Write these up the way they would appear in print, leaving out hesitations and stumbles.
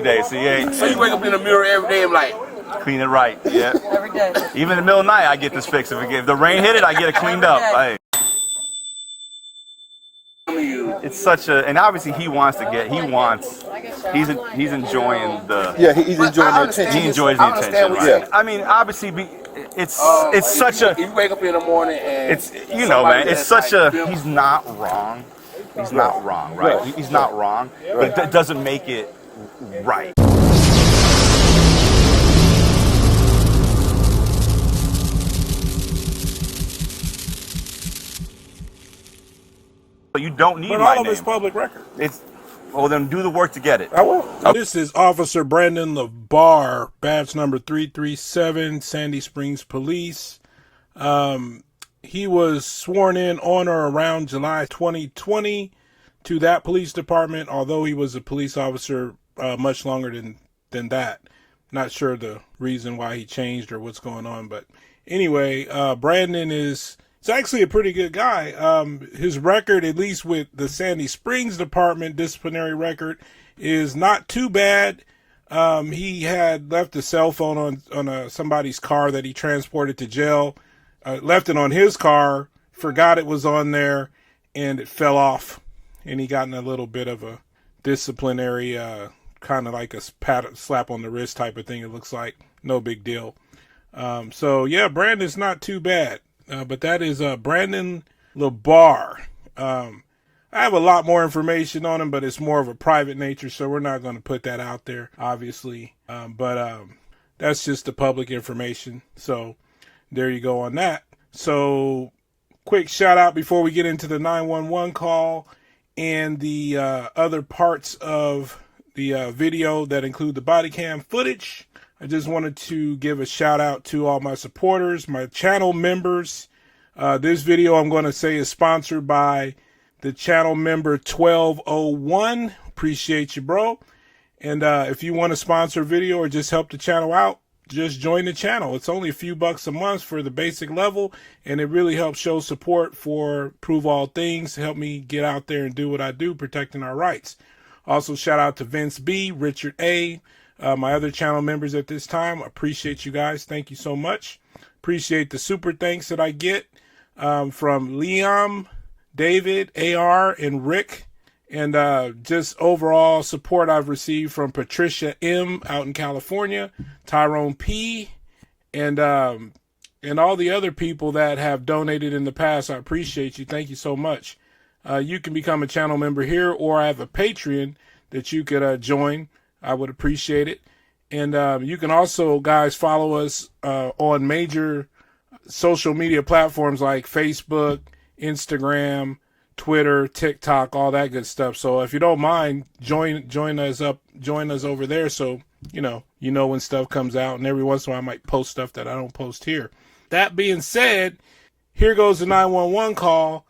day, so you ain't. So you wake up in the mirror every day and like clean it right, yeah. Every day. Even in the middle of the night, I get this fixed. If the rain hit it, I get it cleaned up. Hey. It's such a, and obviously he wants to get, he's enjoying the. Yeah, he's enjoying the attention. He enjoys the attention, right? Yeah. I mean, obviously, it's such a. You wake up in the morning and it's man. It's such a. He's not wrong. He's not wrong, right? He's not wrong, but it doesn't make it right. You don't need but my all of name. it's public record. Well, then do the work to get it. I will. This is Officer Brandon LeBar, badge number 337, Sandy Springs Police. He was sworn in on or around July 2020 to that police department, although he was a police officer much longer than that. Not sure the reason why he changed or what's going on, but anyway, Brandon is actually a pretty good guy. His record, at least with the Sandy Springs Department disciplinary record, is not too bad. He had left a cell phone on somebody's car that he transported to jail. Left it on his car, forgot it was on there, and it fell off. And he got in a little bit of a disciplinary, kind of like a slap on the wrist type of thing, it looks like. No big deal. So, yeah, Brandon's not too bad. But that is Brandon LeBar. I have a lot more information on him, but it's more of a private nature, so we're not going to put that out there, obviously. But that's just the public information. So there you go on that. So quick shout out before we get into the 911 call and the other parts of the video that include the body cam footage. I just wanted to give a shout out to all my supporters, my channel members. This video I'm going to say is sponsored by the channel member 1201. Appreciate you, bro. And if you want to sponsor a video or just help the channel out, just join the channel. It's only a few bucks a month for the basic level, and it really helps show support for Prove All Things, help me get out there and do what I do, protecting our rights. Also, shout out to Vince B, Richard A, my other channel members at this time. Appreciate you guys. Thank you so much. Appreciate the super thanks that I get from Liam, David, AR, and Rick. And just overall support I've received from Patricia M out in California, Tyrone P, and all the other people that have donated in the past. I appreciate you. Thank you so much. You can become a channel member here, or I have a Patreon that you could join. I would appreciate it. And you can also, guys, follow us on major social media platforms like Facebook, Instagram, Twitter, TikTok, all that good stuff. So if you don't mind, join us over there. So, you know when stuff comes out, and every once in a while I might post stuff that I don't post here. That being said, here goes the 911 call.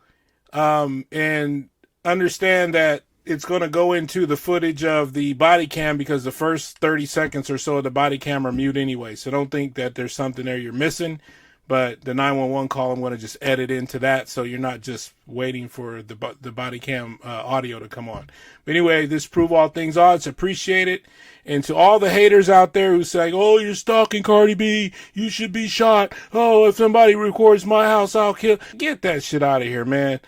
And understand that it's going to go into the footage of the body cam because the first 30 seconds or so of the body cam are mute anyway. So don't think that there's something there you're missing. But the 911 call, I'm going to just edit into that so you're not just waiting for the body cam audio to come on. But anyway, this Prove All Things Audits. Appreciate it. And to all the haters out there who say, oh, you're stalking Cardi B, you should be shot. Oh, if somebody records my house, I'll kill. Get that shit out of here, man.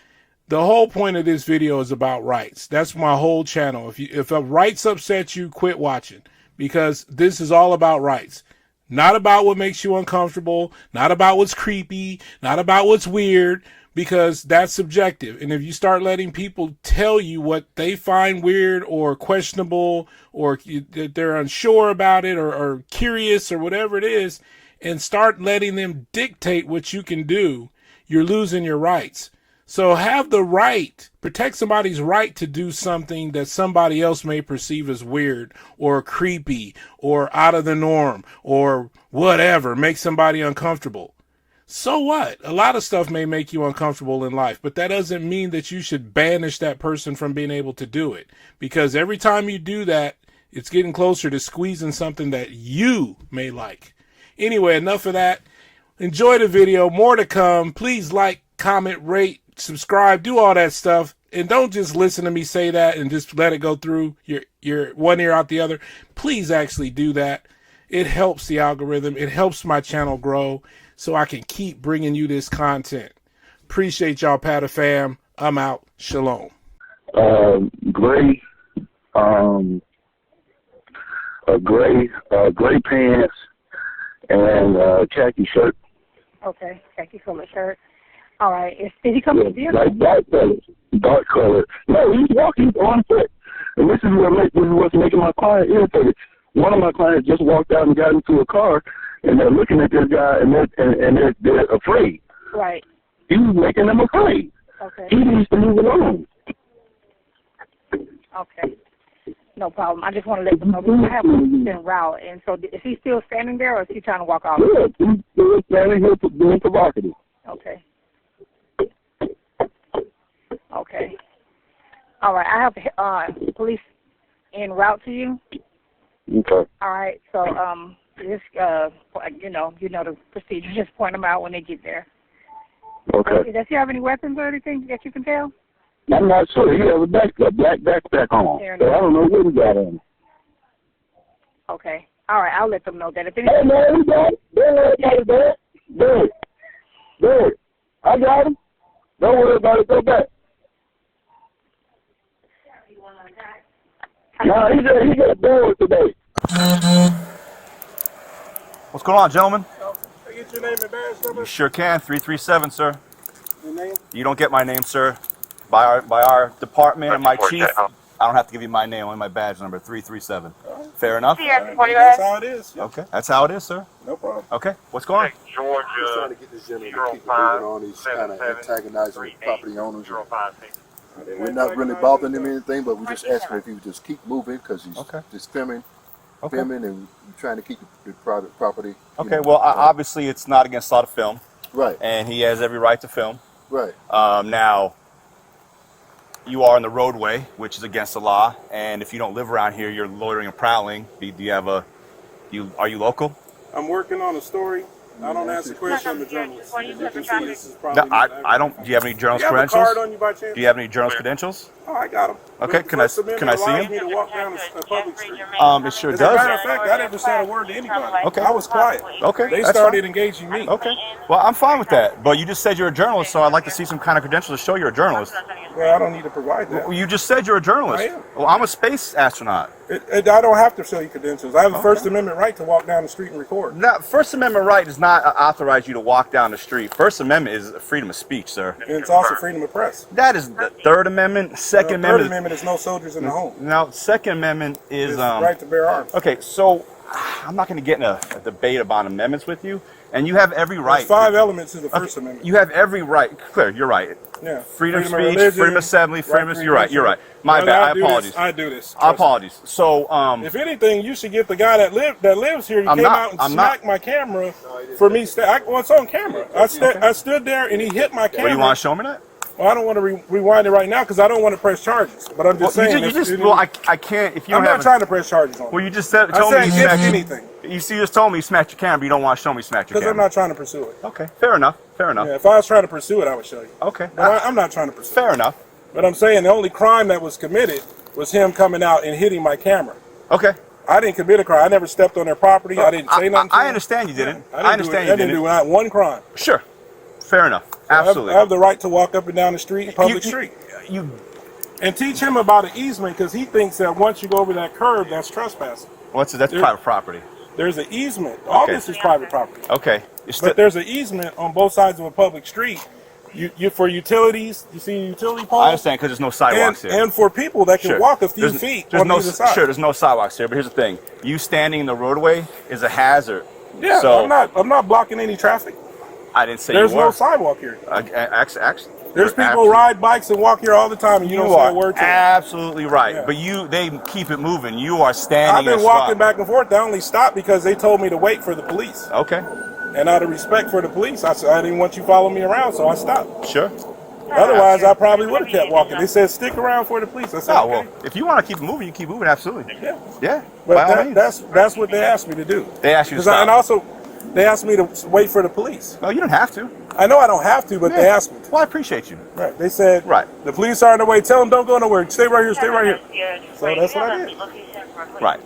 The whole point of this video is about rights. That's my whole channel. If rights upset you, quit watching, because this is all about rights. Not about what makes you uncomfortable, not about what's creepy, not about what's weird, because that's subjective. And if you start letting people tell you what they find weird or questionable, or that they're unsure about it, or curious, or whatever it is, and start letting them dictate what you can do, you're losing your rights. So have the right, protect somebody's right to do something that somebody else may perceive as weird or creepy or out of the norm or whatever, make somebody uncomfortable. So what? A lot of stuff may make you uncomfortable in life, but that doesn't mean that you should banish that person from being able to do it. Because every time you do that, it's getting closer to squeezing something that you may like. Anyway, enough of that. Enjoy the video. More to come. Please like, comment, rate, subscribe, do all that stuff. and don't just listen to me say that and just let it go through your one ear out the other. Please actually do that. It helps the algorithm. It helps my channel grow so I can keep bringing you this content. Appreciate y'all, Pata fam. I'm out. Shalom. Gray pants and khaki shirt. Okay, khaki colored shirt. All right. Did he come to the vehicle? Like dark color. No, he's walking on foot. And this is what's making my client irritated. One of my clients just walked out and got into a car, and they're looking at this guy, and they're afraid. Right. He's making them afraid. Okay. He needs to move along. Okay. No problem. I just want to let them know we have police en route, and so is he still standing there, or is he trying to walk off? Yeah, he's still standing here being provocative. Okay. Okay. All right. I have police en route to you. Okay. All right. So just you know the procedure. Just point them out when they get there. Okay. Does he have any weapons or anything that you can tell? I'm not sure. He has a black backpack on. So I don't know what he got on. Okay. All right. I'll let them know that. If Hey, man, he got it. Don't worry about it, Dad. Dad. I got him. Don't worry about it. Go back. No, he got bored today. What's going on, gentlemen? Can I get your name and badge number? You sure can. 337, sir. Your name? You don't get my name, sir. By our department and my chief, I don't have to give you my name, only my badge number, 337. Fair enough? That's how it is. Yeah. Okay, that's how it is, sir. No problem. Okay, what's going on? Georgia, He's trying to get this gentleman to keep moving on. He's kind of antagonizing property owners. We're not really bothering him or anything, but we just ask him if he would just keep moving because he's just filming and trying to keep the private property. Okay, well, obviously it's not against law to film. Right. And he has every right to film. Right. Now, you are in the roadway, which is against the law, and if you don't live around here, you're loitering and prowling. Do you have are you local? I'm working on a story. I don't ask the question. I'm a journalist. As you can see, this is No, probably I don't. Do you have any journalist you have a credentials? card on you by chance? Do you have any journalist credentials? Oh, I got them. Okay, can I see allows him? me to walk down a public street. It sure As a matter does. of fact, I never said a word to anybody. Okay. I was quiet. Okay, They that's started fine. engaging me. Okay. Well, I'm fine with that. But you just said you're a journalist, so I'd like to see some kind of credentials to show you're a journalist. Well, I don't need to provide that. Well, you just said you're a journalist. I am. Well, I'm a space astronaut. I don't have to show you credentials. I have the First Amendment right to walk down the street and record. Now, First Amendment right does not authorize you to walk down the street. First Amendment is freedom of speech, sir. And it's also freedom of press. That is the Third Amendment. Second Third Amendment. Amendment is no soldiers in the home. Now, Second Amendment is It's right to bear arms. Okay, so I'm not going to get in a debate about amendments with you, and you have every right. There's 5 elements to the First Amendment. You have every right. Clear, you're right. Yeah. Freedom of speech, religion, freedom of assembly, freedom of. You're right. You're right. My Well, bad. I do Apologies. this. I do this. I apologies. So, If anything, you should get the guy that lives here. He I'm came not- out and I'm not- smacked my camera for me. It's on camera. I stood there and he hit my camera. well, you want to show me that? Well, I don't want to rewind it right now because I don't want to press charges. But I'm just saying. I can't. If you I'm don't not have. trying to press charges on. Well, you just told I me you said smacked anything You just told me you smacked your camera, but you don't want to show me you smacked your because camera. I'm not trying to pursue it. Okay, fair enough. Fair enough. Yeah, if I was trying to pursue it, I would show you. Okay. But I'm not trying to pursue it. Fair enough. But I'm saying the only crime that was committed was him coming out and hitting my camera. Okay. I didn't commit a crime. I never stepped on their property. I didn't say nothing to I them. understand you didn't. Yeah, I understand you I didn't do not one crime. Sure. Fair enough. Absolutely. I have the right to walk up and down the street, public street. You And teach him about an easement because he thinks that once you go over that curb, that's trespassing. that's private property. There's an easement. All Okay. this is private property. Okay. But there's an easement on both sides of a public street. You for utilities. You see utility poles. I understand because there's no sidewalks here. And for people that can walk a few feet there's on no, either side. Sure, there's no sidewalks here. But here's the thing: you standing in the roadway is a hazard. Yeah, So I'm not blocking any traffic. I didn't say There's you were. no sidewalk here. Actually, There's people ride bikes and walk here all the time, and you don't say a word to them. absolutely right. Yeah. But they keep it moving. You are standing. I've been in a walking spot. back and forth. They only stopped because they told me to wait for the police. Okay. And out of respect for the police, I said I didn't want you following me around, so I stopped. Sure. Otherwise, I probably would have kept walking. They said stick around for the police. I said Oh okay. well, if you want to keep it moving, you keep moving. Absolutely. Yeah. Yeah. But by all means. that's what they asked me to do. They asked you to 'Cause stop. and also, they asked me to wait for the police. No, you don't have to. I know I don't have to, but they asked me to. Well, I appreciate you. Right. They said, right. The police are on their way. Tell them don't go nowhere. Stay right here. Stay right here. So that's what I did. Right.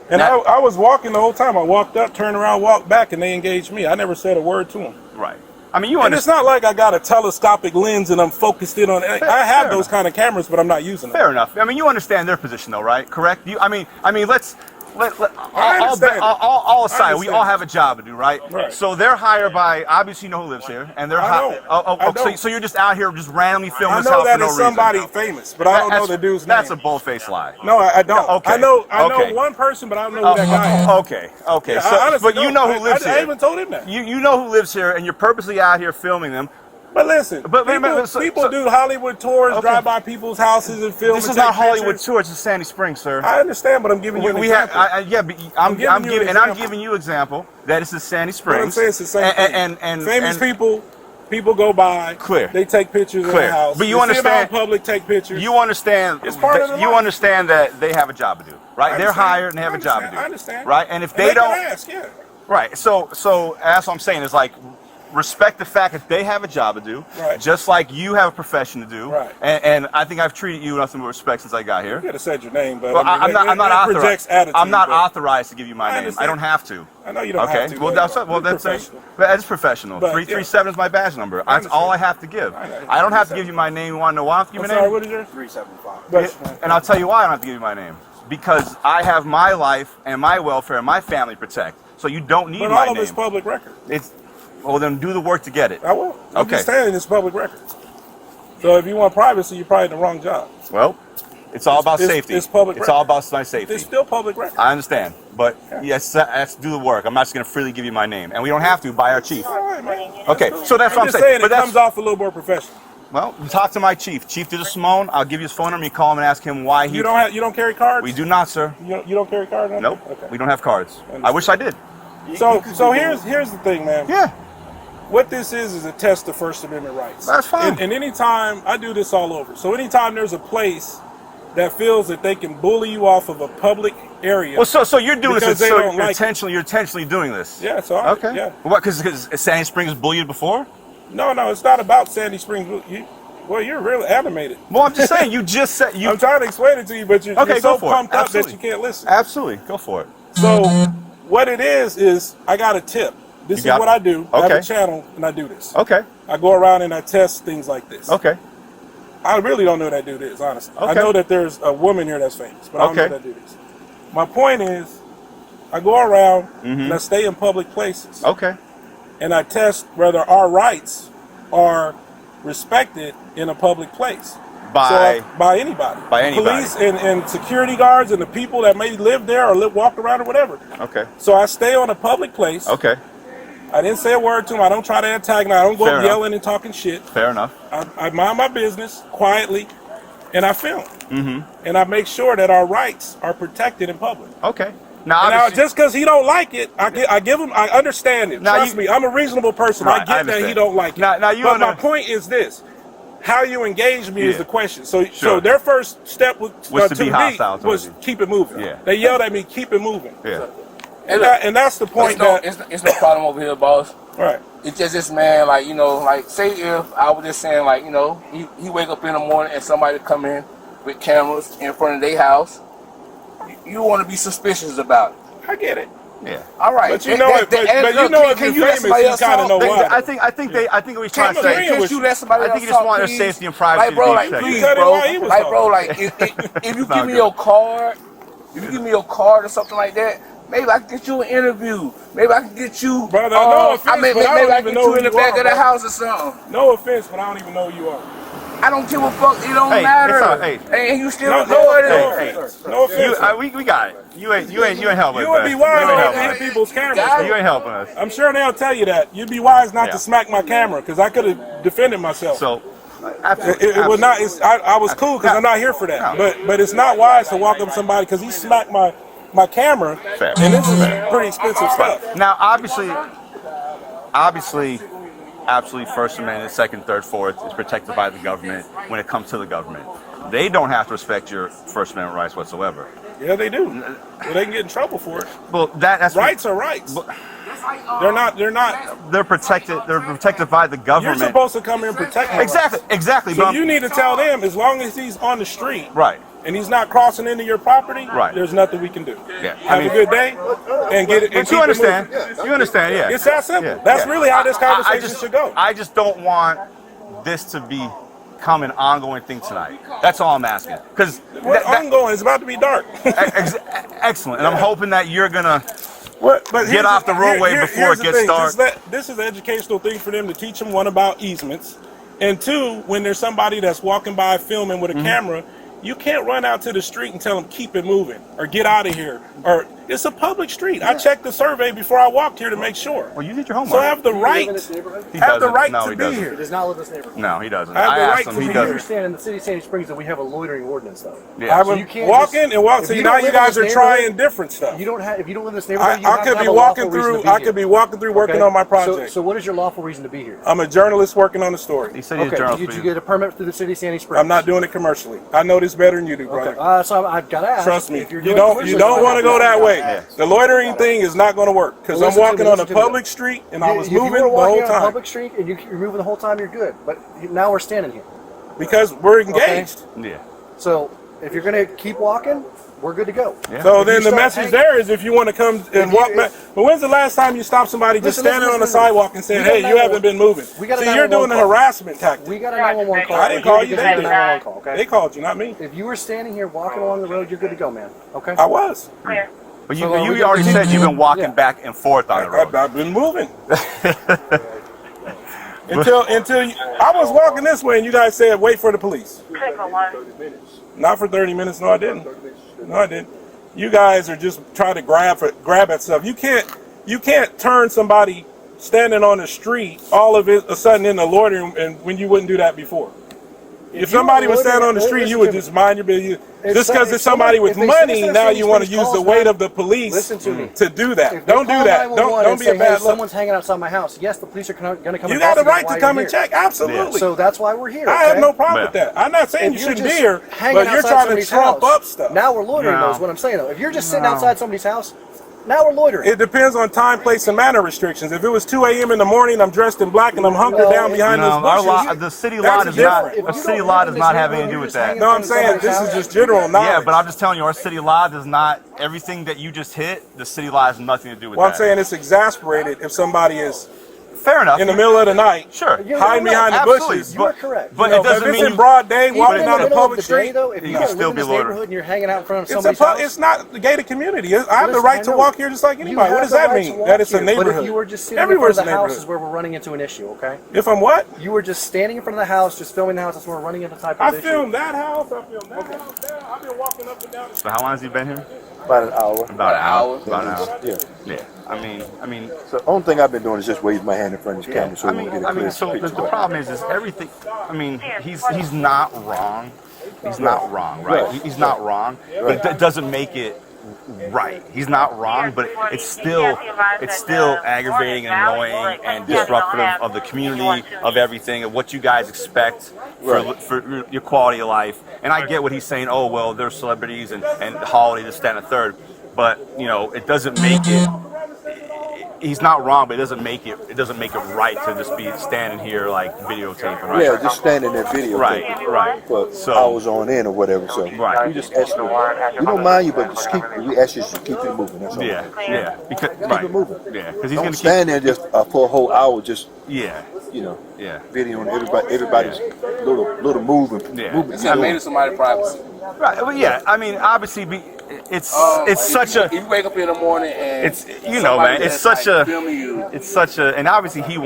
And I was walking the whole time. I walked up, turned around, walked back, and they engaged me. I never said a word to them. Right. I mean, and it's not like I got a telescopic lens and I'm focused in on it. I have those kind of cameras, but I'm not using them. Fair enough. I mean, you understand their position, though, right? Correct? I mean, let's all aside, we all have a job to do, right? So they're hired by, obviously you know who lives here, and they're hired. So you're just out here just randomly filming this house for no reason. I know that is somebody famous, but I don't know the dude's name. That's a bull-faced lie. No, I don't. Okay. I know one person, but I don't know who that guy is. Okay. Yeah, so, but you know who lives here. I even told him that. You know who lives here, and you're purposely out here filming them. But listen, people do Hollywood tours, drive by people's houses and film. This is not Hollywood tours. It's Sandy Springs, sir. I understand, but I'm giving you an example. I'm giving you an example that this is Sandy Springs. But I'm saying it's the same thing. And famous people go by. Clear. They take pictures of the house. But you understand? See them out in public, take pictures. You understand? It's part of the You life. understand that they have a job to do, right? They're hired and they have a job to do. I understand. Right, and if they don't, ask, right. So that's what I'm saying is like. Respect the fact that they have a job to do, just like you have a profession to do. Right. And I think I've treated you with nothing but respect since I got here. You could have said your name, but well, I'm not authorized. I'm not but authorized to give you my name. I don't have to. I know you don't have to. That's professional. 337 is my badge number. That's all I have to give. I don't have to give you my name. You want to know why I have to give you my name? Sorry, what is yours? 375. And I'll tell you why I don't have to give you my name. Because I have my life and my welfare and my family protect. So you don't need my name. But all of it's public record. Well, then do the work to get it. I will. I'm just saying it's public record. So if you want privacy, you're probably in the wrong job. Well, it's all about safety. It's public record. It's all about my safety. It's still public record. I understand. But yes, let's do the work. I'm not just going to freely give you my name. And we don't have to by our chief. All right, man. Okay, so that's what I'm saying. But it comes off a little more professional. Well, talk to my chief. Chief Simone. I'll give you his phone number. You call him and ask him why he... You don't carry cards? We do not, sir. You don't carry cards? Nope. Okay. We don't have cards. I wish I did. So here's the thing, man. Yeah. What this is a test of First Amendment rights. That's fine. And anytime, I do this all over. So anytime there's a place that feels that they can bully you off of a public area. Well, so you're doing this. So you're intentionally doing this. Yeah. So okay. Yeah. What? Because Sandy Springs bullied before? No, it's not about Sandy Springs. You're really animated. Well, I'm just saying. You just said you. I'm trying to explain it to you, but you're so pumped up that you can't listen. Absolutely, go for it. So what it is I got a tip. This is what I do. I have a channel, and I do this. Okay. I go around and I test things like this. Okay. I really don't know that dude is, honestly. Okay. I know that there's a woman here that's famous, but I don't know that dude is. My point is, I go around and I stay in public places. Okay. And I test whether our rights are respected in a public place. By anybody. By anybody. Police and security guards and the people that may live there or walk around or whatever. Okay. So I stay on a public place. Okay. I didn't say a word to him. I don't try to antagonize. I don't go yelling and talking shit. Fair enough. I mind my business quietly, and I film. And I make sure that our rights are protected in public. Okay. Now just because he don't like it, I give him. I understand it. Trust me, I'm a reasonable person. I get that he don't like it. But my point is this: how you engage me is the question. So their first step was to be hostile was keep it moving. Yeah. They yelled at me, keep it moving. Yeah. And that's the point. It's no problem over here, boss. Right. It's just this man, say if I was just saying, he wake up in the morning and somebody come in with cameras in front of their house, you want to be suspicious about it. I get it. Yeah. All right. But you know, if you're famous, you kind of know why. I think we trying to say. Can't you let somebody else I think you just want their safety and privacy. Please, bro. If you give me your card, or something like that, maybe I can get you an interview. Maybe I can get you. Brother, no offense, maybe I can get you in the back of the house or something. No offense, but I don't even know who you are. I don't give a fuck. It don't matter. Hey, you still recording. No offense. We got it. You ain't helping us. You would be wise not to hit people's cameras. You ain't helping us. I'm sure they'll tell you that. You'd be wise not to smack my camera because I could have defended myself. So. It was not. I was cool because I'm not here for that. But it's not wise to walk up to somebody because he smacked my camera. Fair. And this is pretty expensive stuff. Now, obviously, absolutely, First Amendment, Second, Third, Fourth is protected by the government when it comes to the government. They don't have to respect your First Amendment rights whatsoever. Yeah, they do. Well, they can get in trouble for it. Well, that's rights are rights. They're not. They're protected. They're protected by the government. You're supposed to come here and protect them. Exactly. So you need to tell them, as long as he's on the street, right, and he's not crossing into your property, right, there's nothing we can do. Yeah. Have a good day, and get it. But you understand? You understand? Yeah. It's that simple. Yeah. That's really how this conversation should go. I just don't want this to become an ongoing thing tonight. That's all I'm asking. Because ongoing, it's about to be dark. Excellent, and I'm hoping that you're gonna but get off the roadway before it gets dark. This is an educational thing for them to teach them, one, about easements, and two, when there's somebody that's walking by filming with a camera, you can't run out to the street and tell them keep it moving or get out of here. Or it's a public street. I checked the survey before I walked here to make sure. Well, you did your homework. So I have the right. Have the right to be here. He does not live in this neighborhood. No, he doesn't. I have the asked right him. to He be doesn't. You understand in the city of Sandy Springs that we have a loitering ordinance, though. Yeah. I would walk in and walk. See, now you guys are trying different stuff. If you don't live in this neighborhood, I could be walking through. I could be walking through working on my project. So what is your lawful reason to be here? I'm a journalist working on the story. He said he's a journalist. Did you get a permit through the city of Sandy Springs? I'm not doing it commercially. I know this better than you do, brother. So I've got to ask. Trust me. If you're You doing don't want to go that way. The loitering thing is not going to work because I'm walking on a public street and I was moving the whole on a time. public street and you're moving the whole time, you're good. But now we're standing here Because we're engaged. Yeah. So if you're going to keep walking, we're good to go. Yeah. So then the message there is if you want to come and walk back. But when's the last time you stopped somebody just standing on the sidewalk and said, hey, you haven't been moving? See, you're doing a harassment tactic. We got a 911 call. I didn't call you. They did. They called you, not me. If you were standing here walking along the road, you're good to go, man. Okay? I was. But you already said you've been walking back and forth on the road. I've been moving. until I was walking this way and you guys said, wait for the police. Not for 30 minutes. No, I didn't. No, I didn't. You guys are just trying to grab at stuff. You can't turn somebody standing on the street all of it a sudden in the loitering and when you wouldn't do that before. If somebody was standing on the street, you would just mind your business. Just because it's somebody with money, now you want to use the weight of the police to do that. Don't do that. Don't be a bad look. Someone's hanging outside my house. Yes, the police are going to come. You got the right to come and check. Absolutely. So that's why we're here. I have no problem with that. I'm not saying you shouldn't be here, but you're trying to trump up stuff. Now we're loitering, though, is what I'm saying, though. If you're just sitting outside somebody's house, now we're loitering. It depends on time, place, and manner restrictions. If it was 2 a.m. in the morning, I'm dressed in black and I'm hunkered down behind those bushes. The city law does not have anything to do with that. No, I'm saying this is just general knowledge. Yeah, but I'm just telling you, our city law does not. Everything that you just hit, the city law has nothing to do with that. Well, I'm saying it's exasperated if somebody is. Fair enough. In the middle of the night, hiding behind the bushes. You're correct. But it doesn't mean if it's in broad day, walking down a public street, though, if you still be loitering. And you're hanging out in front of somebody's house. It's not the gated community. I have the right to walk here just like anybody. What does that mean? That it's a neighborhood. But if you were just sitting in front of the house is where we're running into an issue, okay? If I'm what? You were just standing in front of the house, just filming the house. That's where we're running into type of issue. I filmed that house. I filmed that house. I've been walking up and down. So how long has he been here? About an hour. About an hour. Yeah. I mean. So the only thing I've been doing is just wave my hand in front of his camera so we can get a clear So picture. the problem is everything. I mean, he's not wrong. He's not wrong, right? He's not wrong, but it doesn't make it right. He's not wrong, but it's still aggravating and annoying and disruptive of the community, of everything, of what you guys expect for your quality of life. And I get what he's saying. Oh well, they're celebrities and holiday this, that, and a third. But it doesn't make it. He's not wrong, but it doesn't make it right to just be standing here like videotaping. Right? Yeah, just standing there videotaping. Right. For hours on end or whatever. So we just ask you. We don't mind you, but just we ask you to keep it moving. That's all. Yeah. Because keep it moving. Yeah, because he's don't gonna stand there just for a whole hour just. Videoing everybody's little movement. It's not made of somebody's privacy. Right. Well, yeah. I mean, obviously, it's such a. If you wake up in the morning and it's man. It's such a. And obviously, he's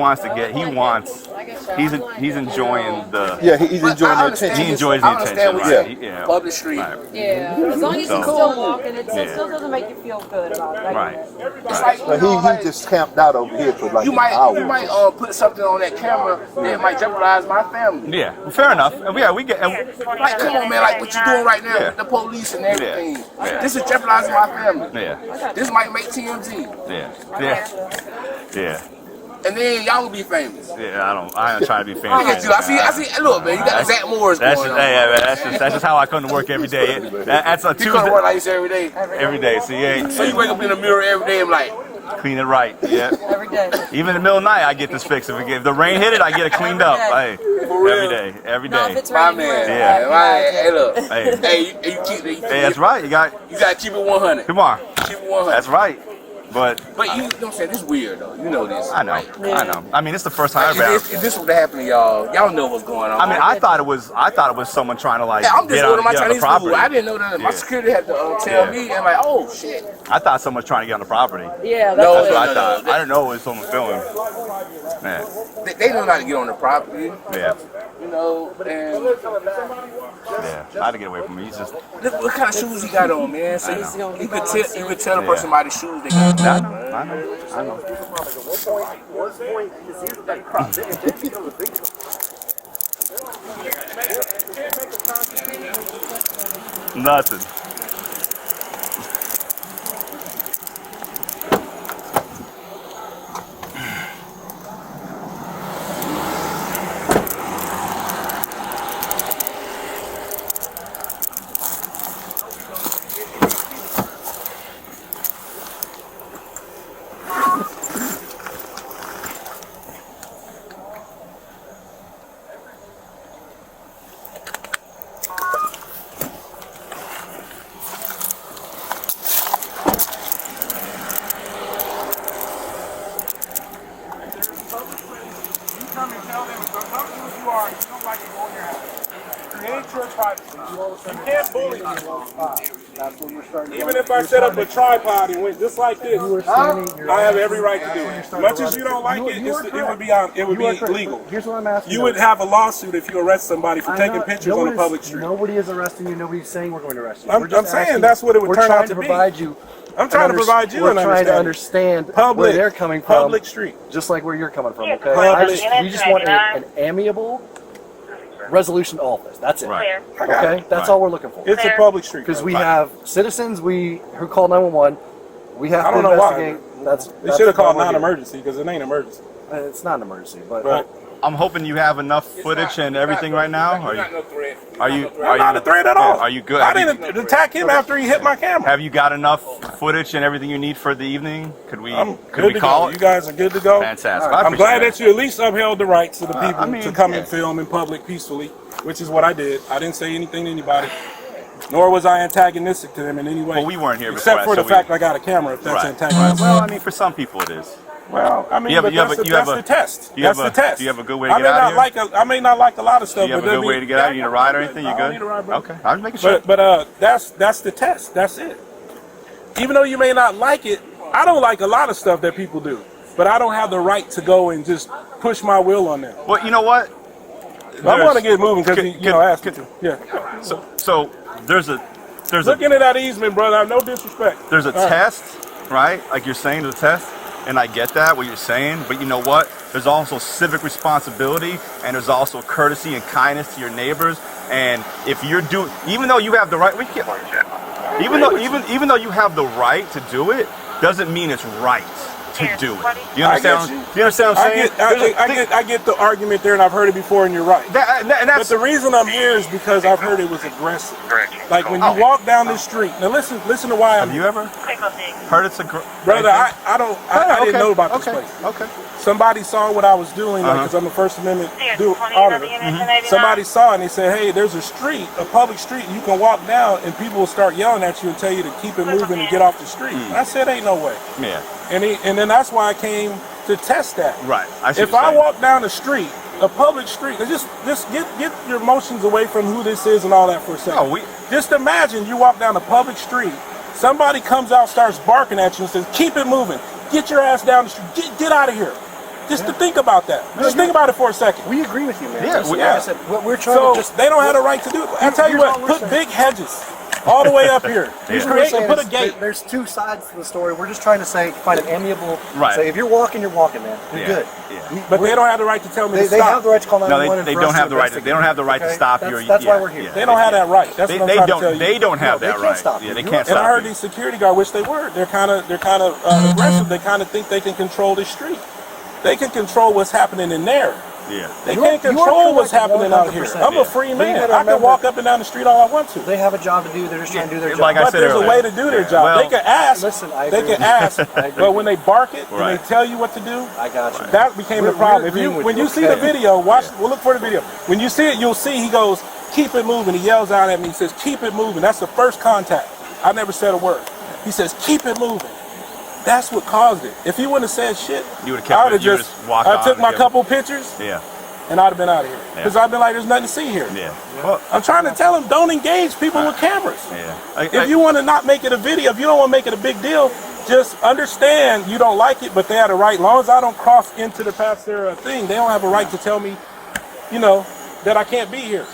enjoying the. Yeah, he's enjoying the attention. He enjoys the attention. Right? Yeah. Public street. Right. Yeah. As long as you're still walking, it still doesn't make you feel good about it. Right. But he just camped out over here for like you an hour. You might put something on that camera that might jeopardize my family. Yeah. Well, fair enough. Yeah, we get. Like, come on, man! Like what you doing right now with the police and everything. This is jeopardizing my family. Yeah. This might make TMZ. Yeah. And then y'all will be famous. Yeah, I ain't trying to be famous. I see. Look, man, you got Zach Morris going on. That's just how I come to work every day. That's a Tuesday. You come to work like this every day. Every day. So you wake up in the mirror every day and like, Clean it right. Yeah. Every day. Even in the middle of the night, I get this fixed. If the rain hit it, I get it cleaned up. Hey, every day. Every No, if day. it's My raining, man. Yeah. Hey, look. Hey, Hey, you keep it. hey, that's right. You got to keep it 100. come on. Keep it 100. That's right. But you know what I'm saying? This is weird though. You know this. I know. Right? I know. I mean, it's the first time I've If this would happen to y'all, y'all know what's going on. I mean, I thought it was someone trying to like I'm just get ordering my on the Chinese property. food. I didn't know that. My Yeah. security had to tell me, and like, oh shit. I thought someone was trying to get on the property. Yeah, No, that's That's what no, I thought. no. I didn't know it was someone filming. Man, They know how to get on the property. yeah, You know, and yeah. I had to get away from him. He's just. look what kind of shoes he got on, man. So you could tell the Yeah. person by the shoes they got I on. know. I know. I know. Nothing. come and tell them, come to who you are, you don't like to go in your house. Create your privacy. You can't bully me. Even if I set up a tripod and went just like this, I have every right to do it. As much as you don't like it, it would be legal. Here's what I'm asking. You would have a lawsuit if you arrest somebody for taking pictures on a public street. Nobody is arresting you. Nobody's saying we're going to arrest you. I'm saying that's what it would turn out to be. I'm trying to provide you an understanding. We're trying to understand where they're coming from. Public street. Just like where you're coming from, okay? We just want an amiable resolution to all of this. That's it. Right. Okay? That's all we're looking for. It's a public street. Because we have citizens who call 911. We have to investigate. They should have called non-emergency because it ain't emergency. It's not an emergency, but I'm hoping you have enough footage and everything right now. Are you not a threat at all. Are you good? I didn't attack him after he hit my camera. Have you got enough footage and everything you need for the evening? Could we to call go. it? You guys are good to go. Fantastic. I'm glad that you at least upheld the rights of the people I mean, to come and film in public peacefully, which is what I did. I didn't say anything to anybody, nor was I antagonistic to them in any way. Well, we weren't here except before, for the fact I got a camera. If that's antagonistic. Right. Well, I mean, for some people it is. Well, I mean, that's the test. That's the test. Do you have a good way to get out of here? I may not like a lot of stuff. Do you have a good way to get out? You need a ride or anything? You good? I don't need a ride, bro. Okay, I was making sure. But that's the test. That's it. Even though you may not like it, I don't like a lot of stuff that people do. But I don't have the right to go and just push my will on them. Well, you know what? I want to get moving because you asked me to. Yeah. So there's looking at that easement, brother. I have no disrespect. There's a test, right? Like you're saying, there's a test. And I get that, what you're saying, but you know what? There's also civic responsibility, and there's also courtesy and kindness to your neighbors. And if you're even though you have the right, even though you have the right to do it, doesn't mean it's right to do it. You understand? You understand what I'm saying? I get the argument there, and I've heard it before, and you're right. But the reason I'm here is because I've heard it was aggressive. Like when you walk down this street. Now listen to why I'm. Have you ever heard it's aggressive? Brother, I didn't know about this place. Okay. Somebody saw what I was doing, because I'm a First Amendment auditor. Somebody saw it and they said, hey, there's a street, a public street, you can walk down and people will start yelling at you and tell you to keep it moving and get off the street. I said, ain't no way. Yeah. And then that's why I came to test that. Right. If I walk down the street, a public street, just get your emotions away from who this is and all that for a second. Just imagine you walk down a public street, somebody comes out, starts barking at you and says, keep it moving. Get your ass down the street. Get out of here. Just to think about that. Just think about it for a second. We agree with you, man. Yeah. We're trying to they don't have the right to do it. I tell you what, put big hedges all the way up here. Put a gate. There's two sides to the story. We're just trying to find an amiable. Right. Say if you're walking, man. You're good. Yeah. But they don't have the right to tell me to stop. They have the right to call 911. No, they don't have the right. They don't have the right to stop you. That's why we're here. They don't have that right. That's what I'm trying to tell you. They don't have that right. Stop yeah, they can't stop. And I heard these security guards, which they were. They're kind of aggressive. They kind of think they can control the street. They can control what's happening in there. Yeah. They can't control what's happening out here. I'm a free man. I can walk up and down the street all I want to. They have a job to do. They're just trying to do their job. Like I But said there's earlier. a way to do their job. Well, they can ask. Listen, I they agree. can ask. But when they bark it, and Right. they tell you what to do, I got you. that became the problem. If you, when you see the video, we'll look for the video. When you see it, you'll see he goes, "Keep it moving." He yells out at me. He says, "Keep it moving." That's the first contact. I never said a word. He says, "Keep it moving." That's what caused it. If he wouldn't have said shit, You would have kept it. just I took my couple pictures, Yeah. and I'd have been out of here. Because I've been like, there's nothing to see here. Yeah. Well, I'm trying to tell him, don't engage people with cameras. yeah. If you want to not make it a video, if you don't want to make it a big deal, just understand you don't like it, but they have the right. As long as I don't cross into the past their thing, they don't have a right to tell me, that I can't be here.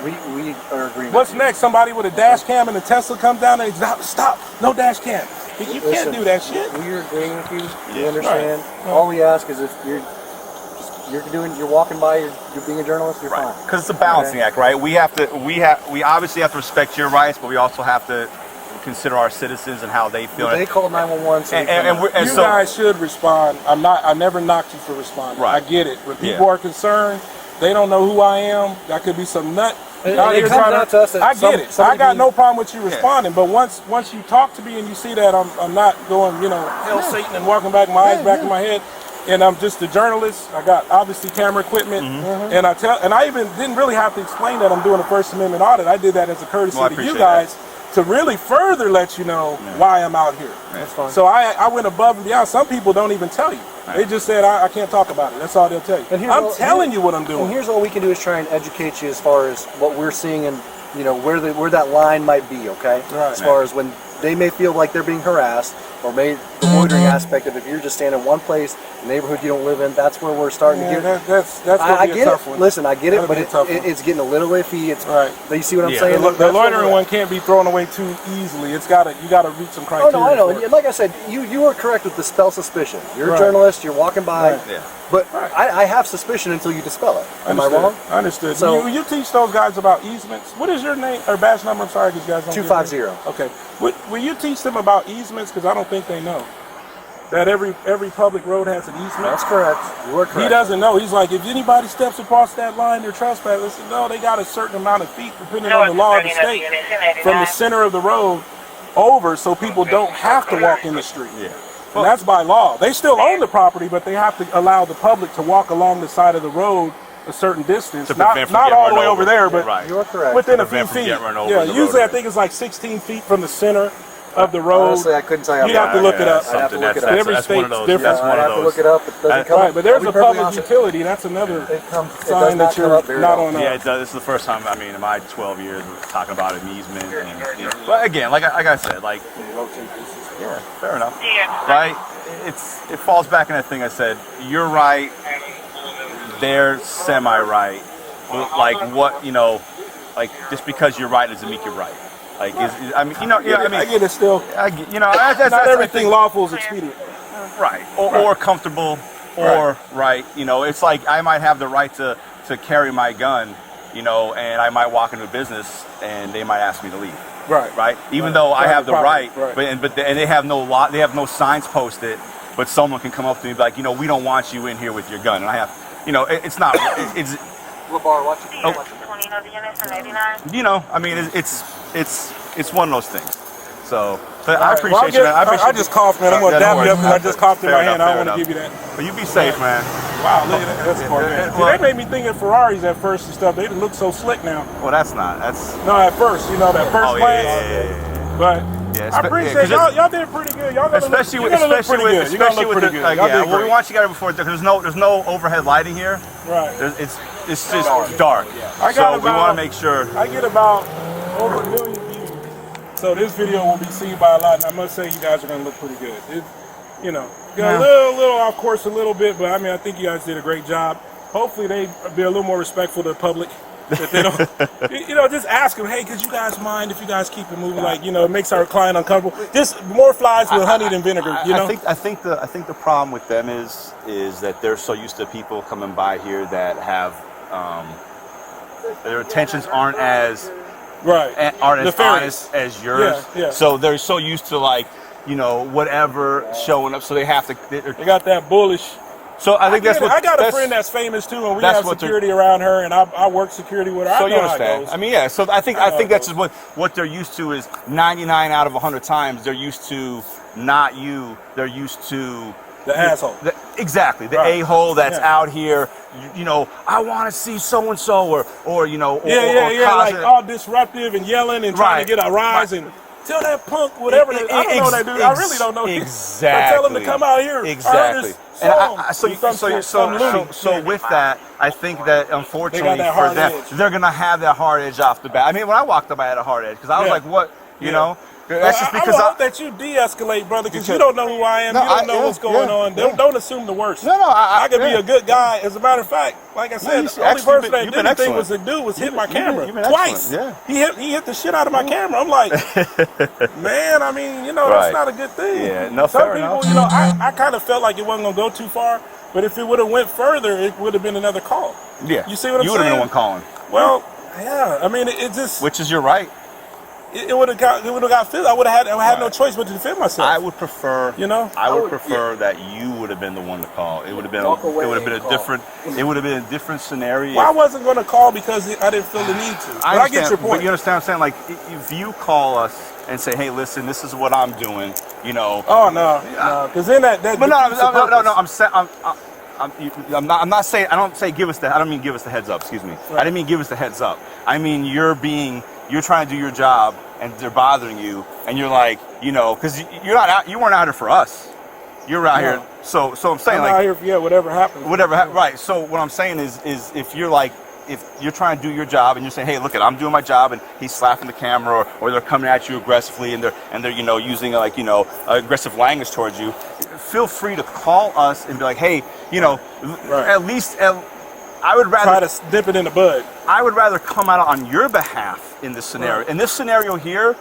We are agreeing. What's next? Somebody with a dash cam and a Tesla comes down and stop, no dash cam. You can't do that shit. We're agreeing with you. We understand. Right. All we ask is if you're walking by, you're being a journalist, you're fine. Because it's a balancing act, right? We obviously have to respect your rights, but we also have to consider our citizens and how they feel. Well, they called 911, so you guys should respond. I never knocked you for responding. Right. I get it. When people are concerned, they don't know who I am. That could be some nut. It comes down to us that I get it. I got no problem with you responding, but once you talk to me and you see that I'm not going, hell Satan and walking back my eyes back in my head, and I'm just a journalist. I got obviously camera equipment, and I even didn't really have to explain that I'm doing a First Amendment audit. I did that as a courtesy to you guys to really further let you know why I'm out here. That's fine. So I went above and beyond. Some people don't even tell you. They just said, I can't talk about it. That's all they'll tell you. I'm telling you what I'm doing. And here's all we can do is try and educate you as far as what we're seeing and where that line might be, okay? Right. As far as when they may feel like they're being harassed, or the loitering aspect of if you're just standing in one place, the neighborhood you don't live in, that's where we're starting to get. That's I get get a tough it. one. Listen, I get it, but That'll be a tough it's getting a little iffy. It's right. You see what I'm saying? The loitering one can't be thrown away too easily. You got to reach some criteria. Oh no, I know. And like I said, you are correct with dispel suspicion. You're a journalist. You're walking by. Right. Yeah. But I have suspicion until you dispel it. Am I wrong? I understood. So you teach those guys about easements. What is your name or badge number? I'm sorry, because you guys don't. 250. Okay. Will you teach them about easements? Because I don't think they know that every public road has an easement. That's correct. You are correct. He doesn't know. He's like, if anybody steps across that line, they're trespassing. Listen, no, they got a certain amount of feet, depending on the law of the state, from the center of the road over, so people don't have to walk in the street. Yeah. And that's by law. They still own the property, but they have to allow the public to walk along the side of the road a certain distance. Not all the way over there, but you're correct. within a few feet. Yeah, usually I think it's like 16 feet from the center of the road. Honestly, I couldn't tell you. You'd have to look it up. I'd have to look it up. Every state's different. I have to look it up. It doesn't come right, but there's a public utility. That's another sign that you're not on. Yeah, it does. This is the first time. I mean, in my 12 years of talking about an easement. But again, like I said, yeah, fair enough. Right? It falls back in that thing I said. You're right. They're semi-right. But just because you're right doesn't make you right. I get it still. Not everything lawful is expedient. Right. Or comfortable, or right. It's like I might have the right to carry my gun, and I might walk into a business and they might ask me to leave. Right. Even though I have the right, but they have no law, they have no signs posted, but someone can come up to me and be like, we don't want you in here with your gun, and I have, it's not. It's. It's one of those things. So I appreciate you, man. I just coughed, man. I'm gonna dab you up because I just coughed in my hand. I don't want to give you that. But you be safe, man. Wow, look at that. That's smart, man. See, they made me think of Ferraris at first and stuff. They look so slick now. Well, that's not. That's no, at first, that first glance. Yeah. But I appreciate y'all did pretty good. Y'all especially with we want you guys before. There's no overhead lighting here. Right. It's just dark. So we want to make sure. I get about over 1 million views. So this video will be seen by a lot, and I must say you guys are going to look pretty good. Got a little off course a little bit, but I think you guys did a great job. Hopefully they be a little more respectful to the public. That they don't, just ask them, hey, could you guys mind if you guys keep it moving? It makes our client uncomfortable. Just more flies with honey than vinegar. I think the problem with them is that they're so used to people coming by here that have their intentions aren't as honest as yours. Yeah. So they're so used to whatever showing up. So they have to. They got that bullish So I think I got a friend that's famous too, and we have security around her, and I work security with her. So I know you understand? how it goes. I mean, yeah. So I think that's just what they're used to is 99 out of 100 times they're used to not you. They're used to the asshole. Exactly, the a-hole that's out here. You know, I want to see so and so, or you know, like all disruptive and yelling and trying to get a rise and. Tell that punk whatever. I don't know that dude. I really don't know. Exactly. I tell him to come out here. Exactly. So with that, I think that unfortunately for them, they're gonna have that hard edge off the bat. I mean, when I walked up, I had a hard edge because I was like, "What?" You know. That's just because I hope that you de-escalate, brother, because you don't know who I am. You don't know what's going on. Don't assume the worst. No, I could be a good guy. As a matter of fact, like I said, the only person that did anything was hit my camera twice. Yeah. He hit the shit out of my camera. I'm like, man, I mean, you know, that's not a good thing. Yeah, no, Some fair people, enough. you know, I kind of felt like it wasn't gonna go too far, but if it would have went further, it would have been another call. Yeah. You see what I'm saying? You would have been the one calling. Well, yeah. I mean, it just. Which is your right. It would have got filled. I had no choice but to defend myself. I would prefer, I would prefer that you would have been the one to call. It would have been a different scenario. Well, I wasn't going to call because I didn't feel the need to. I get your point. But you understand what I'm saying? Like, if you call us and say, "Hey, listen, this is what I'm doing," you know. Oh no, because then that. But no. I'm not saying. I don't mean give us the heads up. Excuse me. Right. I didn't mean give us the heads up. I mean you're trying to do your job and they're bothering you and you're like, you know, because you weren't out here for us. You're out here. So I'm saying I'm out here for whatever happens. Right. So what I'm saying is if you're trying to do your job and you're saying, hey, look, I'm doing my job, and he's slapping the camera or they're coming at you aggressively and they're you know using aggressive language towards you, feel free to call us and be like, hey, you know, at least. I would rather try to dip it in the bud. I would rather come out on your behalf in this scenario. In this scenario here,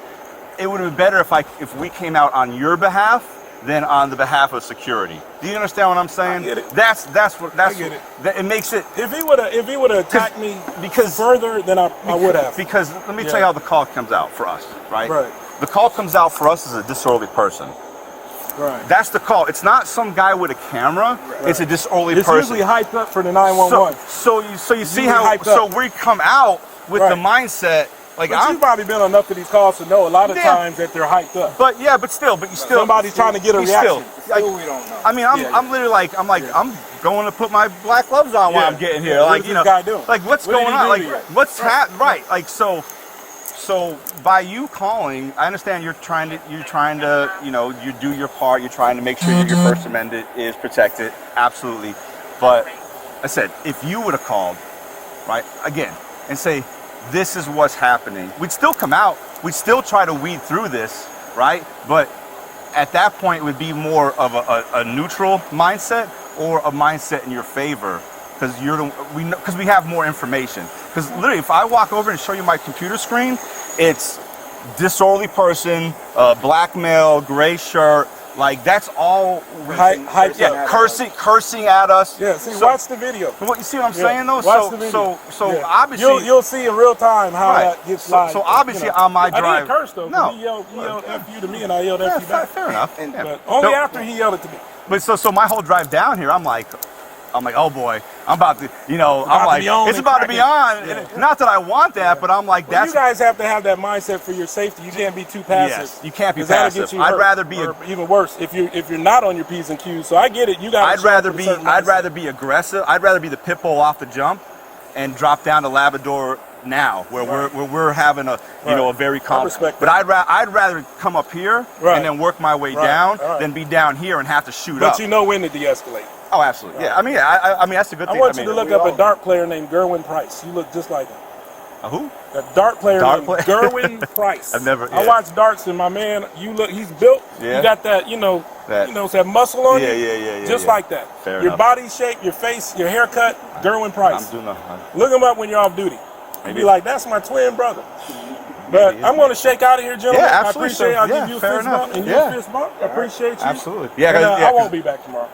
it would have been better if we came out on your behalf than on the behalf of security. Do you understand what I'm saying? I get it. That's what I get it. It makes it. If he would have attacked me further, then I would have. Because let me tell you how the call comes out for us, right? Right. The call comes out for us as a disorderly person. Right. That's the call. It's not some guy with a camera. Right. It's a disorderly person. It's usually hyped up for the 911. So you see how we come out with the mindset. Like, you've probably been on enough of these calls to know a lot of times that they're hyped up. But still somebody's trying to get a reaction. Still we don't know. I mean, I'm literally I'm going to put my black gloves on while I'm getting here. Like, you know, guy doing? Like what's going on? Like what's happening? Right. Like so by you calling, I understand you're trying to you know, you do your part. You're trying to make sure that your First Amendment is protected. Absolutely. But I said, if you would have called, right, again, and say, this is what's happening, we'd still come out. We'd still try to weed through this, right? But at that point, it would be more of a neutral mindset or a mindset in your favor, because we have more information. Because literally, if I walk over and show you my computer screen, it's disorderly person, black male, gray shirt. Like, that's all hyped up. Cursing at us. Yeah, watch the video. You see what I'm saying, though? Watch the video. So obviously you'll see in real time how that gets live. So obviously on my drive, I didn't curse though. No, he yelled F you to me and I yelled F you back. Fair enough. But only after he yelled it to me. But so my whole drive down here, I'm like, oh boy, I'm about to, you know, it's about to be on. Yeah. Not that I want that, but I'm like, you guys have to have that mindset for your safety. You can't be too passive. Yes, you can't be passive. I'd rather be even worse if you're not on your P's and Q's. So I get it. You got. I'd rather be aggressive. I'd rather be the pit bull off the jump and drop down to Labrador now, where we're having a very calm. But I'd rather come up here and then work my way down than be down here and have to shoot up. But you know when to de-escalate. Oh, absolutely. Yeah, I mean, I mean, that's a good thing. I want you to look up a dart player named Gerwin Price. You look just like him. A who? A dart player named Gerwin Price. I've never. I watch darts, and my man, he's built. Yeah. You got that, that muscle on you. Yeah. Just like that. Fair your enough. Body shape, your face, your haircut. Gerwin Price. I'm doing nothing. Look him up when you're off duty. You'll be like, that's my twin brother. But I'm going to shake out of here, gentlemen. Yeah, absolutely. I'll give you a fist bump and you a fist bump. I appreciate you. Absolutely. Yeah, and, I won't be back tomorrow.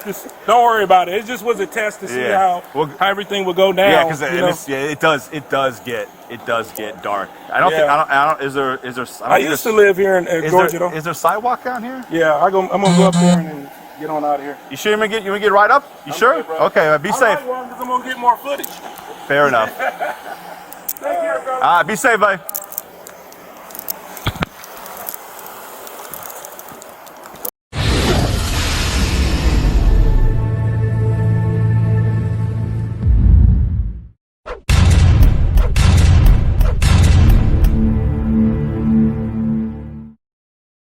Just don't worry about it. It just was a test to see how everything would go down. Yeah, because it does get dark. I don't think is there. I used to live here in Georgia. Is there sidewalk down here? Yeah, I'm gonna go up there and get on out of here. You sure you want to get right up? You sure? Good, bro. Okay, be safe. Because I'm gonna get more footage. Fair enough. Thank you, bro. All right, be safe, buddy.